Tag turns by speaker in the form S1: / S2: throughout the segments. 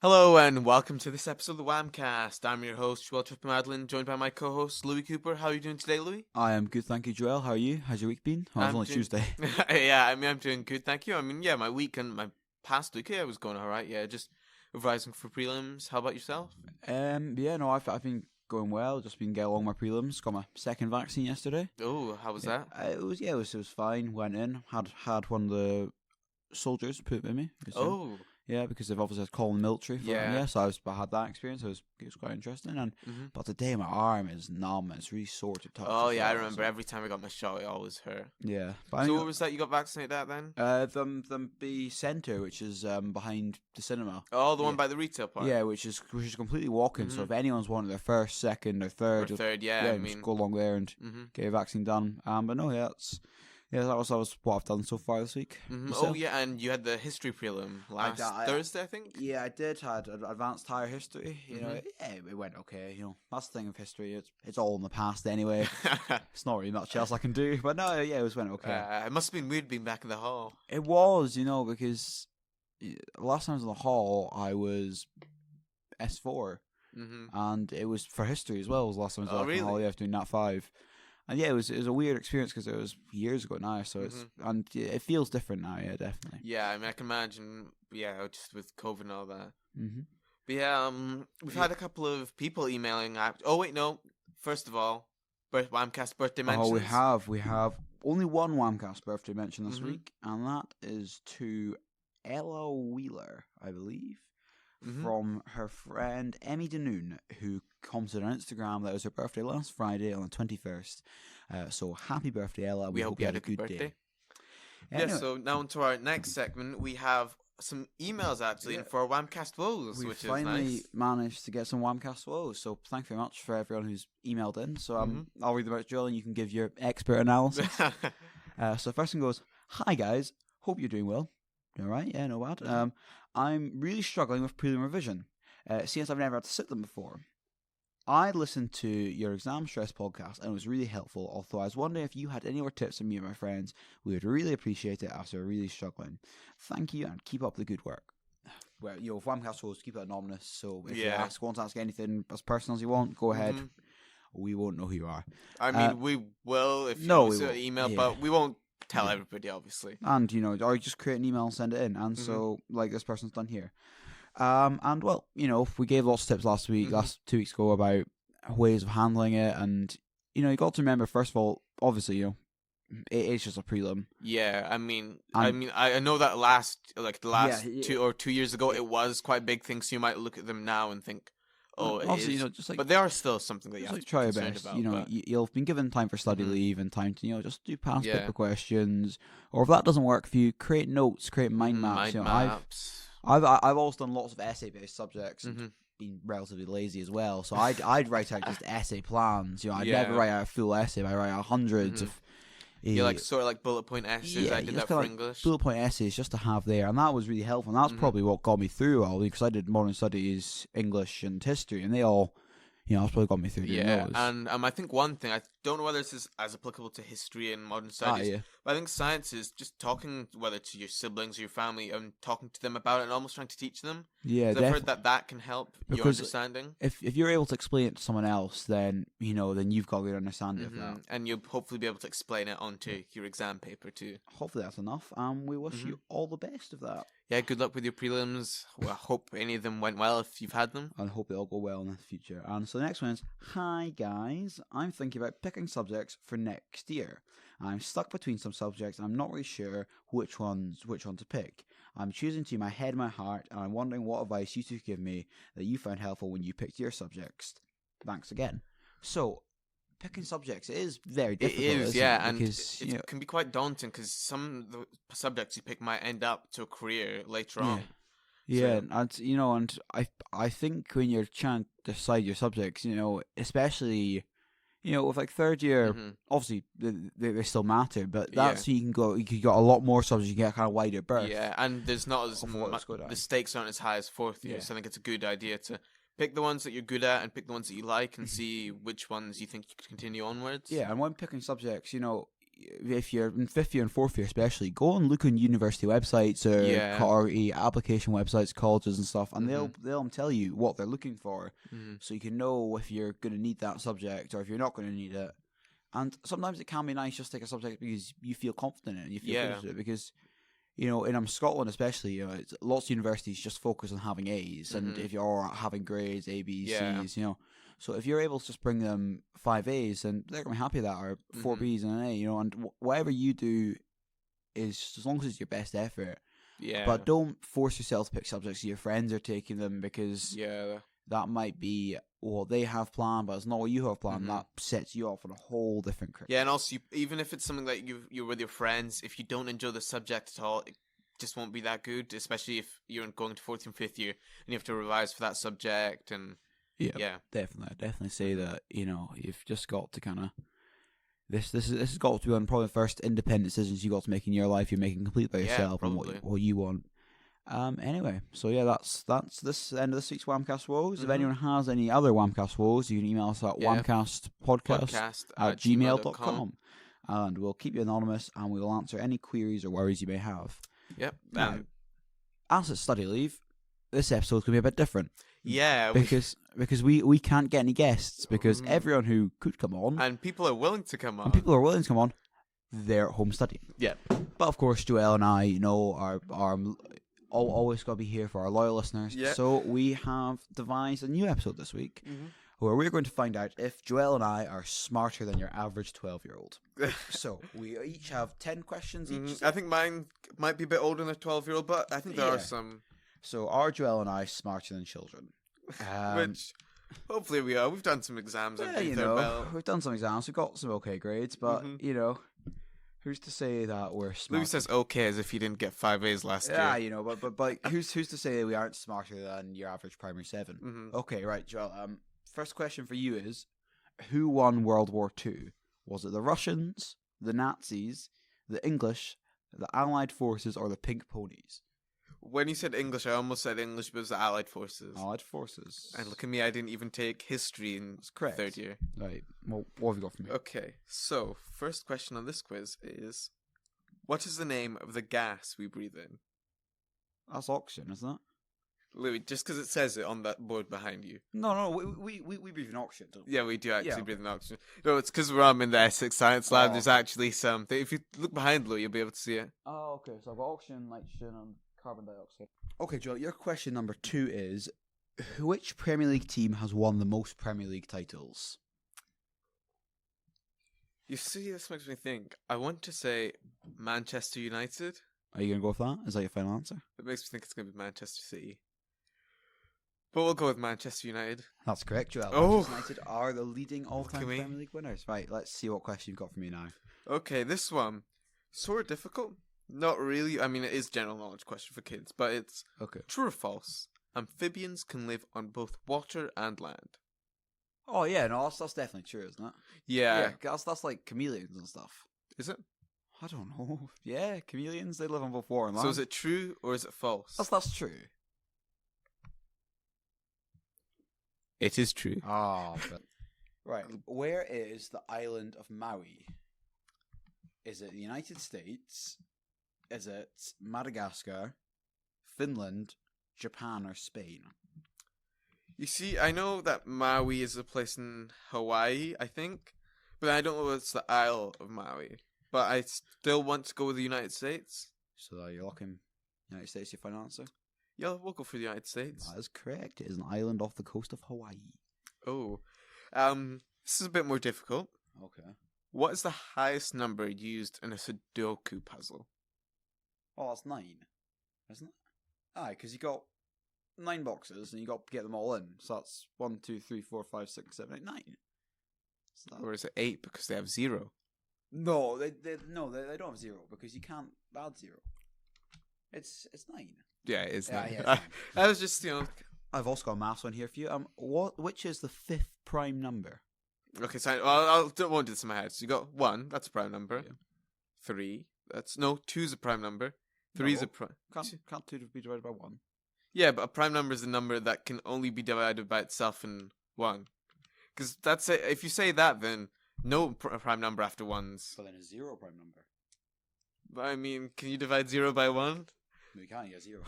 S1: Hello and welcome to this episode of the Whamcast. I'm your host, Joel Madeline, joined by my co-host, Louis Cooper. How are you doing today, Louis?
S2: I am good, thank you, Joel. How are you? How's your week been? Oh, it's only Tuesday.
S1: I'm doing good, thank you. My week and my past week, was going alright. Just revising for prelims. How about yourself?
S2: I've been going well. Just been getting along my prelims. Got my second vaccine yesterday.
S1: Oh, how was that?
S2: It was fine. Went in, had one of the soldiers put it in me.
S1: Oh.
S2: Yeah, because they've obviously called the military. So I had that experience. It was quite interesting. But today my arm is numb. It's really sore to touch.
S1: Oh yeah, I remember every time I got my shot, it always hurt.
S2: Yeah.
S1: So what was that? You got vaccinated at then?
S2: The centre, which is behind the cinema.
S1: Oh, the one by the retail park.
S2: Yeah, which is completely walking. So if anyone's wanting their first, second, or third,
S1: just
S2: go along there and get your vaccine done. That was what I've done so far this week.
S1: Oh yeah, and you had the history prelim last Thursday, I think.
S2: Yeah, I did. Had advanced higher history. It went okay. That's the thing of history. It's all in the past anyway. It's not really much else I can do. But no, yeah, it went okay.
S1: It must have been weird being back in the hall.
S2: It was, because last time I was in the hall, I was S4, and it was for history as well. It was the last time I was in the hall. Yeah, I was doing Nat 5. And yeah, it was a weird experience because it was years ago now, so it feels different now. Yeah, definitely.
S1: Yeah, I can imagine. Yeah, just with COVID and all that. But we've had a couple of people emailing. Oh wait, no. First of all, Whamcast birthday mentions.
S2: Oh, we have only one Whamcast birthday mention this week, and that is to Ella Wheeler, I believe. From her friend Emmy Danoon, who commented on Instagram that it was her birthday last Friday on the 21st. So happy birthday, Ella.
S1: We hope you had a good birthday. Day. Anyway, so now onto our next segment. We have some emails actually for our WHAMcast Woes, which is nice. We finally
S2: managed to get some WHAMcast Woes, so thank you very much for everyone who's emailed in. So I'll read them out, Joel, and you can give your expert analysis. So first one goes, "Hi guys, hope you're doing well." All right, yeah, no bad. I'm really struggling with prelim revision, since I've never had to sit them before. I listened to your exam stress podcast and it was really helpful, although I was wondering if you had any more tips for me and my friends. We would really appreciate it after really struggling. Thank you and keep up the good work. Well, Whamcast Woes, keep it anonymous, so if you want to ask anything as personal as you want, go ahead. We won't know who you are.
S1: I mean, we will if you send an email, but we won't tell everybody, obviously.
S2: And, or just create an email and send it in. And so, like this person's done here. And, well, we gave lots of tips last 2 weeks ago about ways of handling it. And, you got to remember, first of all, obviously, it is just a prelim.
S1: Yeah, I know that the last 2 years ago, it was quite a big thing. So you might look at them now and think, obviously, but they are still something that you have to try your best.
S2: About, you've been given time for study leave and time to just do past paper questions, or if that doesn't work for you, create notes, create mind maps. I've always done lots of essay based subjects. And been relatively lazy as well, so I'd write out just essay plans. I'd never write out a full essay. I write out hundreds of.
S1: Sort of like bullet point essays. I did that for English.
S2: Bullet point essays just to have there, and that was really helpful. And that's probably what got me through all, because I did modern studies, English, and history, and they all, that's probably got me through.
S1: And I think one thing, I don't know whether this is as applicable to history and modern studies, but I think science is just talking, whether to your siblings or your family, and talking to them about it and almost trying to teach them.
S2: Yeah,
S1: I've heard that can help your understanding.
S2: If you're able to explain it to someone else, then then you've got a good understanding of that,
S1: and you'll hopefully be able to explain it onto your exam paper too.
S2: Hopefully that's enough. We wish you all the best of that.
S1: Yeah, good luck with your prelims. Well, I hope any of them went well if you've had them.
S2: And I hope they all go well in the future. And so the next one is, "Hi guys, I'm thinking about picking subjects for next year. I'm stuck between some subjects and I'm not really sure which one to pick. I'm choosing between my head and my heart, and I'm wondering what advice you two could give me that you found helpful when you picked your subjects. Thanks again." So, picking subjects is very difficult. It is,
S1: because, and it can be quite daunting because some of the subjects you pick might end up to a career later on.
S2: Yeah, and I think when you're trying to decide your subjects, especially, with like third year, obviously they still matter, but that's so you can got a lot more subjects, you get a kind of wider berth.
S1: Yeah, and there's not as much, the stakes aren't as high as fourth year, so I think it's a good idea to pick the ones that you're good at and pick the ones that you like and see which ones you think you could continue onwards.
S2: Yeah, and when picking subjects, if you're in 5th year and 4th year especially, go and look on university websites or application websites, colleges and stuff, and they'll tell you what they're looking for, so you can know if you're going to need that subject or if you're not going to need it. And sometimes it can be nice just to take a subject because you feel confident in it and you feel good at it, because in Scotland especially, lots of universities just focus on having A's, and if you're having grades A, B, C's, so if you're able to just bring them 5 A's, then they're going to be happy with that, or 4 B's and an A, and whatever you do is, as long as it's your best effort. Yeah. But don't force yourself to pick subjects your friends are taking them, because that might be what they have planned, but it's not what you have planned. That sets you off on a whole different career.
S1: Yeah, and also, even if it's something that you're with your friends, if you don't enjoy the subject at all, it just won't be that good, especially if you're going to 4th and 5th year and you have to revise for that subject. And yeah,
S2: definitely. I definitely say that, you've just got to kind of, this has got to be one of probably the first independent decisions you got to make in your life. You're making complete by yourself and what you want. Anyway, so that's this end of this week's Whamcast Woes. If anyone has any other Whamcast Woes, you can email us at whamcastpodcast@gmail.com, and we'll keep you anonymous and we'll answer any queries or worries you may have.
S1: Yep.
S2: Now, as it's study leave, this episode's going to be a bit different.
S1: Yeah.
S2: Because we can't get any guests, because everyone who could come on...
S1: And people are willing to come on.
S2: They're at home studying.
S1: Yeah.
S2: But of course, Joelle and I, are always got to be here for our loyal listeners. Yep. So we have devised a new episode this week where we're going to find out if Joelle and I are smarter than your average 12-year-old. So we each have 10 questions each.
S1: I think mine might be a bit older than a 12-year-old, but I think there are some.
S2: So are Joelle and I smarter than children?
S1: Which hopefully we are. We've done some exams. We've
S2: done some exams. We've got some okay grades, but who's to say that we're smart?
S1: Louis says okay as if he didn't get 5 A's last year.
S2: Yeah, but who's to say we aren't smarter than your average primary 7? Okay, right, Joel. First question for you is, who won World War II? Was it the Russians, the Nazis, the English, the Allied forces, or the Pink Ponies?
S1: When you said English, I almost said English, but it was the Allied forces.
S2: Allied forces.
S1: And look at me, I didn't even take history in 3rd year.
S2: Right. Well, what have you got for me?
S1: Okay, so first question on this quiz is, what is the name of the gas we breathe in?
S2: That's oxygen, isn't it?
S1: Louis, just because it says it on that board behind you.
S2: No, we breathe in oxygen, don't we?
S1: Yeah, we do actually breathe in oxygen. No, it's because we're in the Essex Science Lab. There's actually some. If you look behind Louis, you'll be able to see it.
S2: Oh, okay. So I've got oxygen, nitrogen, and carbon dioxide. Okay, Joel, your question number 2 is, which Premier League team has won the most Premier League titles?
S1: You see, this makes me think. I want to say Manchester United.
S2: Are you going to go with that? Is that your final answer?
S1: It makes me think it's going to be Manchester City. But we'll go with Manchester United.
S2: That's correct, Joel. Manchester United are the leading all-time Premier League winners. Right, let's see what question you've got for me now.
S1: Okay, this one. Sort of difficult. Not really. I mean, it is general knowledge question for kids, but it's true or false. Amphibians can live on both water and land.
S2: Oh yeah, no, that's definitely true, isn't it?
S1: Yeah,
S2: that's like chameleons and stuff.
S1: Is it?
S2: I don't know. Yeah, chameleons, they live on both water and land.
S1: So is it true or is it false?
S2: That's true.
S1: It is true.
S2: Right. Where is the island of Maui? Is it the United States? Is it Madagascar, Finland, Japan, or Spain?
S1: You see, I know that Maui is a place in Hawaii, I think, but I don't know if it's the Isle of Maui. But I still want to go with the United States.
S2: So you're locking United States your final answer?
S1: Yeah, we'll go for the United States.
S2: That is correct. It is an island off the coast of Hawaii.
S1: Oh. This is a bit more difficult.
S2: Okay.
S1: What is the highest number used in a Sudoku puzzle?
S2: Oh, that's 9, isn't it? Aye, because you got 9 boxes and you got to get them all in. So that's 1, 2, 3, 4, 5, 6, 7, 8, 9.
S1: Or is it 8 because they have 0?
S2: No, they don't have 0 because you can't add 0. It's 9.
S1: Yeah, it is 9.
S2: Yeah,
S1: I was just,
S2: I've also got a maths one here for you. Which is the 5th prime number?
S1: Okay, so I won't do this in my head. So you got 1, that's a prime number. Yeah. 3, 2 is a prime number. 3 is a prime.
S2: Can't 2 be divided by 1?
S1: Yeah, but a prime number is a number that can only be divided by itself in 1. Because that's it. If you say that, then No prime number after ones.
S2: But then a 0 prime number.
S1: But I mean, can you divide 0 by 1?
S2: No, you can't. You get
S1: 0.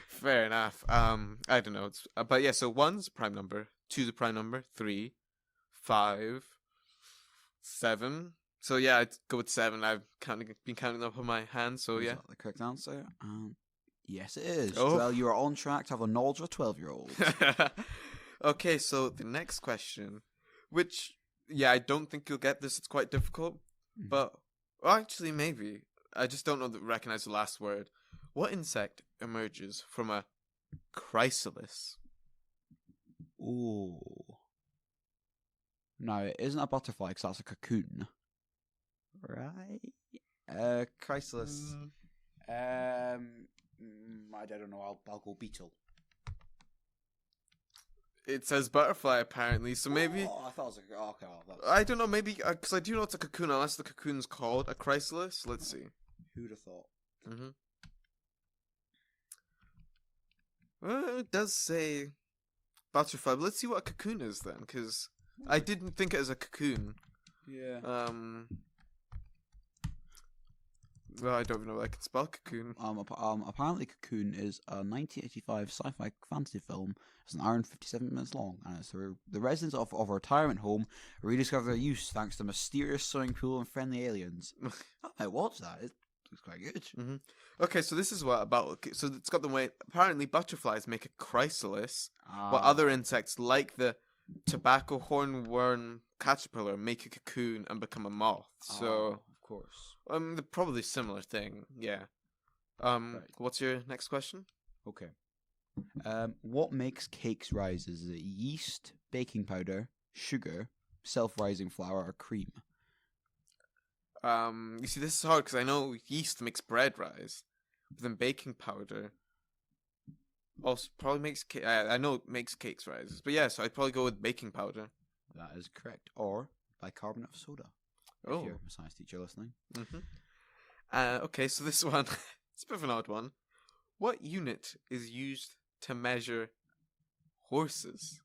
S1: Fair enough. I don't know. But yeah, so 1's a prime number, 2's a prime number, 3, 5, 7. So yeah, I'd go with 7. I've been counting up on my hand, so yeah.
S2: Is that the correct answer? Yes, it is. Oh. Well, you are on track to have the knowledge of a 12-year-old.
S1: Okay, so the next question, which, yeah, I don't think you'll get this. It's quite difficult, but well, actually, maybe. I just don't recognize the last word. What insect emerges from a chrysalis?
S2: Ooh. No, it isn't a butterfly because that's a cocoon. Right? Chrysalis. I don't know. I'll go beetle.
S1: It says butterfly, apparently, so maybe...
S2: Oh, I thought it was a... Okay,
S1: I don't know, maybe... Because I do know it's a cocoon, unless the cocoon's called a chrysalis. Let's see.
S2: Who'd have thought?
S1: Well, it does say butterfly, but let's see what a cocoon is, then, because I didn't think it as a cocoon.
S2: Yeah.
S1: Well, I don't even know if I can spell cocoon.
S2: Apparently Cocoon is a 1985 sci-fi fantasy film. It's an hour and 57 minutes long, and it's the residents of a retirement home rediscover their use thanks to mysterious swimming pool and friendly aliens. I might watch that. It's quite good.
S1: Okay, so this is what about... So it's got the way... Apparently butterflies make a chrysalis, while other insects, like the tobacco hornworm caterpillar, make a cocoon and become a moth. So...
S2: of course.
S1: They're probably similar thing, yeah. Right. What's your next question?
S2: Okay. What makes cakes rise? Is it yeast, baking powder, sugar, self-rising flour, or cream?
S1: You see, this is hard because I know yeast makes bread rise, but then baking powder also probably makes I know it makes cakes rise, but yeah, so I'd probably go with baking powder.
S2: That is correct. Or bicarbonate of soda. If you're a science teacher listening.
S1: Okay, so this one, it's a bit of an odd one. What unit is used to measure horses?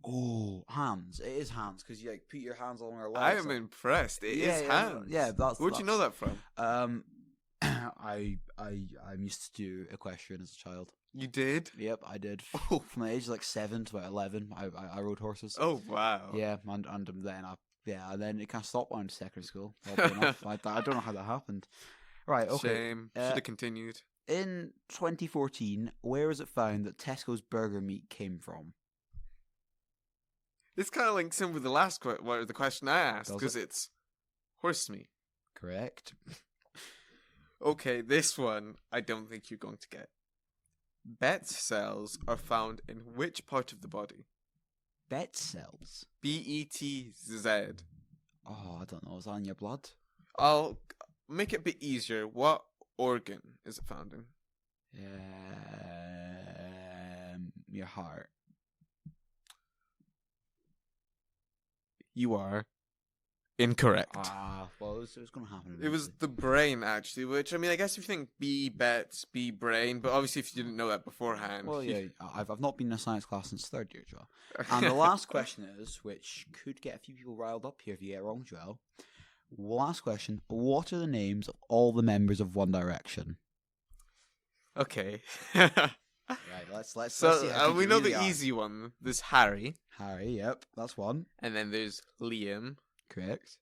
S2: Oh, hands. It is hands, because you put your hands along our legs.
S1: I am impressed. It is hands.
S2: Yeah,
S1: Where'd you know that from?
S2: I'm used to do equestrian as a child.
S1: You did?
S2: Yep, I did. From the age of 7 to about 11, I rode horses.
S1: Oh, wow.
S2: Yeah, and then it kind of stopped on secondary school. Enough. I don't know how that happened. Right, okay.
S1: Shame. Should have continued.
S2: In 2014, where was it found that Tesco's burger meat came from?
S1: This kind of links in with the last the question I asked, because it's horse meat.
S2: Correct.
S1: Okay, this one I don't think you're going to get. Bet cells are found in which part of the body?
S2: Bet cells?
S1: B-E-T-Z.
S2: Oh, I don't know. Is that in your blood?
S1: I'll make it a bit easier. What organ is it found in?
S2: Your heart.
S1: You are incorrect.
S2: Well, it was going to happen.
S1: It was the brain, actually, which, I mean, I guess if you think B-bet, B-brain, but obviously if you didn't know that beforehand.
S2: Well, yeah, I've not been in a science class since 3rd year, Joel. And the last question is, which could get a few people riled up here if you get it wrong, Joel. Last question, what are the names of all the members of One Direction?
S1: Okay.
S2: Right, let's see how
S1: we know the easy one. There's Harry.
S2: Harry, yep, that's one.
S1: And then there's Liam.
S2: Correct.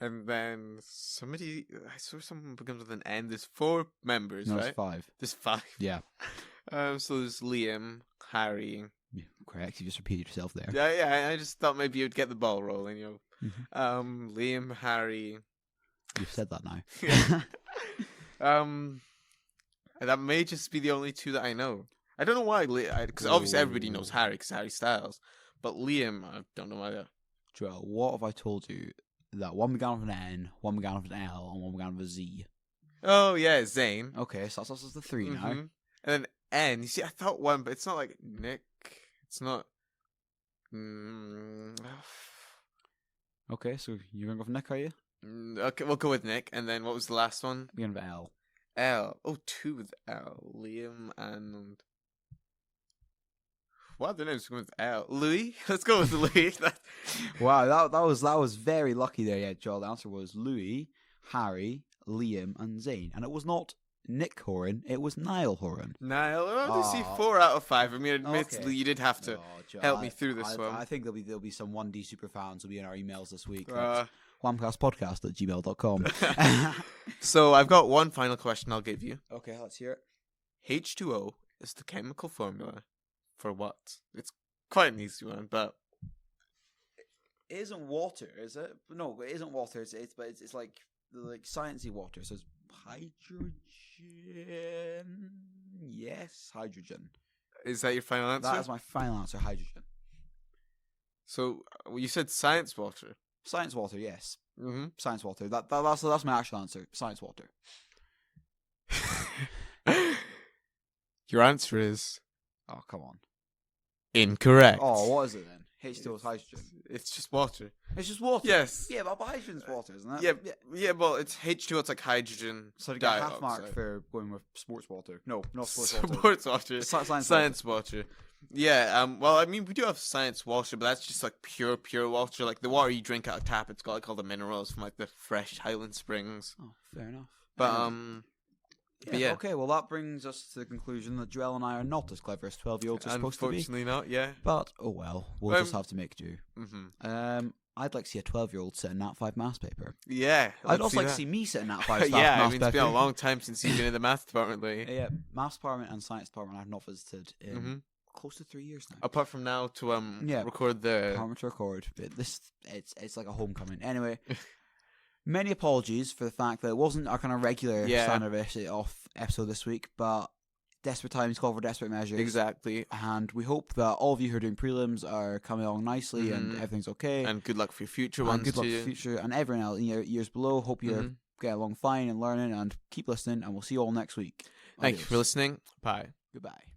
S1: And then somebody, I saw someone begins with an N. There's 4 members,
S2: no,
S1: right?
S2: There's 5.
S1: There's 5.
S2: Yeah.
S1: So there's Liam, Harry.
S2: Yeah, correct. You just repeated yourself there.
S1: Yeah. I just thought maybe you'd get the ball rolling, you know. Liam, Harry.
S2: You've said that now.
S1: And that may just be the only 2 that I know. I don't know why, because obviously everybody knows Harry, because Harry Styles. But Liam, I don't know why.
S2: Joel, what have I told you? That one began with an N, one began with an L, and one began with a Z.
S1: Oh, yeah, Zane.
S2: Okay, so that's the 3 now.
S1: And then N. You see, I thought 1, but it's not like Nick. It's not...
S2: Okay, so you're going to go for Nick, are you?
S1: Okay, we'll go with Nick. And then what was the last one?
S2: Began with L.
S1: L. Oh, 2 with L. Liam and... what other names begin with L? Louis? Let's go with Louis.
S2: Wow, that was very lucky there, yeah, Joel. The answer was Louis, Harry, Liam, and Zane. And it was not Nick Horan, it was Niall Horan.
S1: Niall, I see 4 out of 5. I mean, admittedly,
S2: Okay.
S1: you did have to help me through this one.
S2: I think there'll be some 1D super fans will be in our emails this week. Whamcastpodcast@gmail.com.
S1: So I've got one final question I'll give you.
S2: Okay, let's hear it.
S1: H2O is the chemical formula for what? It's quite an easy one, but
S2: It isn't water, is it? No, it isn't water. It's like sciencey water. So it's hydrogen. Yes, hydrogen.
S1: is that your final answer?
S2: That is my final answer. Hydrogen.
S1: So you said science water.
S2: Science water. Yes.
S1: Mm-hmm.
S2: Science water. That's my actual answer. Science water.
S1: Your answer is
S2: Oh, come on.
S1: incorrect.
S2: Oh, what is it then? H2O is hydrogen.
S1: It's just water.
S2: It's just water.
S1: Yes.
S2: Yeah, but hydrogen's water, isn't it?
S1: Yeah. Well, it's H2O. It's like hydrogen.
S2: So to get half
S1: dioxide.
S2: mark for going with sports water. No, not sports water.
S1: Sports water.
S2: Science
S1: water. Yeah. Well, I mean, we do have science water, but that's just like pure water. Like the water you drink out of tap. It's got like all the minerals from like the fresh Highland Springs.
S2: Oh, fair enough.
S1: But yeah.
S2: Okay, well that brings us to the conclusion that Joel and I are not as clever as 12-year-olds are supposed to be.
S1: Unfortunately not. Yeah.
S2: But oh well, we'll just have to make do.
S1: Mm-hmm.
S2: I'd like to see a 12-year-old sit in Nat 5 maths paper.
S1: Yeah.
S2: I'd also like to see me sit in Nat 5
S1: yeah.
S2: maths
S1: I mean, it's been
S2: paper.
S1: a long time since you've been in the math department, lately.
S2: Yeah, maths department and science department I've not visited in close to 3 years now.
S1: Apart from now to record the
S2: Department to record. It's like a homecoming. Anyway. Many apologies for the fact that it wasn't our kind of regular standard off episode this week, but desperate times call for desperate measures.
S1: Exactly.
S2: And we hope that all of you who are doing prelims are coming along nicely and everything's okay.
S1: And good luck for your future ones.
S2: Good luck for your future and everyone else in your years below. Hope you get along fine and learning and keep listening, and we'll see you all next week.
S1: Thank you for listening. Bye.
S2: Goodbye.